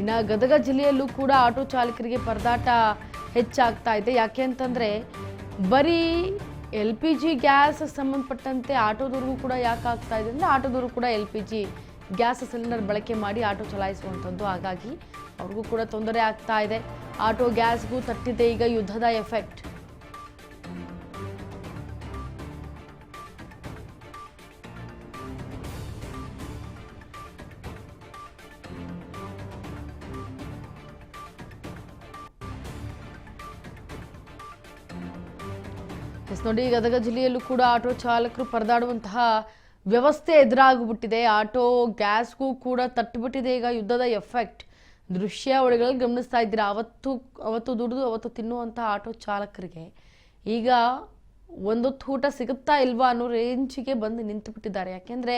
ಇನ್ನು ಗದಗ ಜಿಲ್ಲೆಯಲ್ಲೂ ಕೂಡ ಆಟೋ ಚಾಲಕರಿಗೆ ಪರದಾಟ ಹೆಚ್ಚಾಗ್ತಾ ಇದೆ. ಯಾಕೆ ಅಂತಂದರೆ ಬರೀ LPG ಗ್ಯಾಸ್ ಸಂಬಂಧಪಟ್ಟಂತೆ ಆಟೋದವ್ರಿಗೂ ಕೂಡ ಯಾಕೆ ಆಗ್ತಾ ಇದೆ ಅಂದರೆ ಆಟೋದವರು ಕೂಡ LPG ಗ್ಯಾಸ್ ಸಿಲಿಂಡರ್ ಬಳಕೆ ಮಾಡಿ ಆಟೋ ಚಲಾಯಿಸುವಂಥದ್ದು. ಹಾಗಾಗಿ ಅವ್ರಿಗೂ ಕೂಡ ತೊಂದರೆ ಆಗ್ತಾ ಇದೆ. ಆಟೋ ಗ್ಯಾಸ್ಗೂ ತಟ್ಟಿದೆ ಈಗ ಯುದ್ಧದ ಎಫೆಕ್ಟ್. ನೋಡಿ, ಗದಗ ಜಿಲ್ಲೆಯಲ್ಲೂ ಕೂಡ ಆಟೋ ಚಾಲಕರು ಪರದಾಡುವಂತಹ ವ್ಯವಸ್ಥೆ ಎದುರಾಗ್ಬಿಟ್ಟಿದೆ. ಆಟೋ ಗ್ಯಾಸ್ಗೂ ಕೂಡ ತಟ್ಟುಬಿಟ್ಟಿದೆ ಈಗ ಯುದ್ಧದ ಎಫೆಕ್ಟ್. ದೃಶ್ಯಾವಳಿಗಳಲ್ಲಿ ಗಮನಿಸ್ತಾ ಇದ್ದೀರಾ. ಅವತ್ತು ದುಡಿದು ಅವತ್ತು ತಿನ್ನುವಂತಹ ಆಟೋ ಚಾಲಕರಿಗೆ ಈಗ ಒಂದೊತ್ತು ಊಟ ಸಿಗುತ್ತಾ ಇಲ್ವಾ ಅನ್ನೋ ರೇಂಜಿಗೆ ಬಂದು ನಿಂತು ಬಿಟ್ಟಿದ್ದಾರೆ. ಯಾಕೆಂದರೆ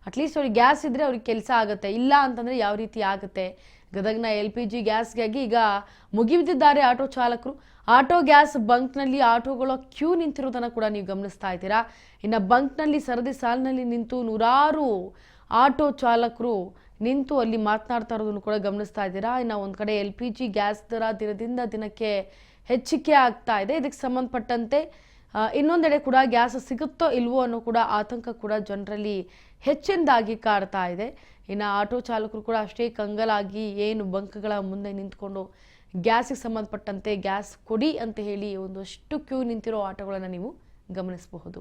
ಅಟ್ಲೀಸ್ಟ್ ಅವ್ರಿಗೆ ಗ್ಯಾಸ್ ಇದ್ದರೆ ಅವ್ರಿಗೆ ಕೆಲಸ ಆಗುತ್ತೆ, ಇಲ್ಲ ಅಂತಂದರೆ ಯಾವ ರೀತಿ ಆಗುತ್ತೆ. ಗದಗ್ನ LPG ಗ್ಯಾಸ್ಗಾಗಿ ಈಗ ಮುಗಿಬಿದ್ದಿದ್ದಾರೆ ಆಟೋ ಚಾಲಕರು. ಆಟೋ ಗ್ಯಾಸ್ ಬಂಕ್ನಲ್ಲಿ ಆಟೋಗಳ ಕ್ಯೂ ನಿಂತಿರೋದನ್ನು ಕೂಡ ನೀವು ಗಮನಿಸ್ತಾ ಇದ್ದೀರಾ. ಇನ್ನು ಬಂಕ್ನಲ್ಲಿ ಸರದಿ ಸಾಲಿನಲ್ಲಿ ನಿಂತು ನೂರಾರು ಆಟೋ ಚಾಲಕರು ನಿಂತು ಅಲ್ಲಿ ಮಾತನಾಡ್ತಾ ಇರೋದನ್ನು ಕೂಡ ಗಮನಿಸ್ತಾ ಇದ್ದೀರಾ. ಇನ್ನು ಒಂದು ಕಡೆ LPG ಗ್ಯಾಸ್ ದರ ದಿನದಿಂದ ದಿನಕ್ಕೆ ಹೆಚ್ಚಿಕೆ ಆಗ್ತಾ ಇದೆ. ಇದಕ್ಕೆ ಸಂಬಂಧಪಟ್ಟಂತೆ ಇನ್ನೊಂದೆಡೆ ಕೂಡ ಗ್ಯಾಸ್ ಸಿಗುತ್ತೋ ಇಲ್ವೋ ಅನ್ನೋ ಕೂಡ ಆತಂಕ ಕೂಡ ಜನರಲ್ಲಿ ಹೆಚ್ಚಿನದಾಗಿ ಕಾಡ್ತಾ ಇದೆ. ಇನ್ನು ಆಟೋ ಚಾಲಕರು ಕೂಡ ಅಷ್ಟೇ ಕಂಗಲಾಗಿ ಏನು ಬಂಕ್ಗಳ ಮುಂದೆ ನಿಂತ್ಕೊಂಡು ಗ್ಯಾಸಿಗೆ ಸಂಬಂಧಪಟ್ಟಂತೆ ಗ್ಯಾಸ್ ಕೊಡಿ ಅಂತ ಹೇಳಿ ಒಂದಷ್ಟು ಕ್ಯೂ ನಿಂತಿರೋ ಆಟೋಗಳನ್ನು ನೀವು ಗಮನಿಸಬಹುದು.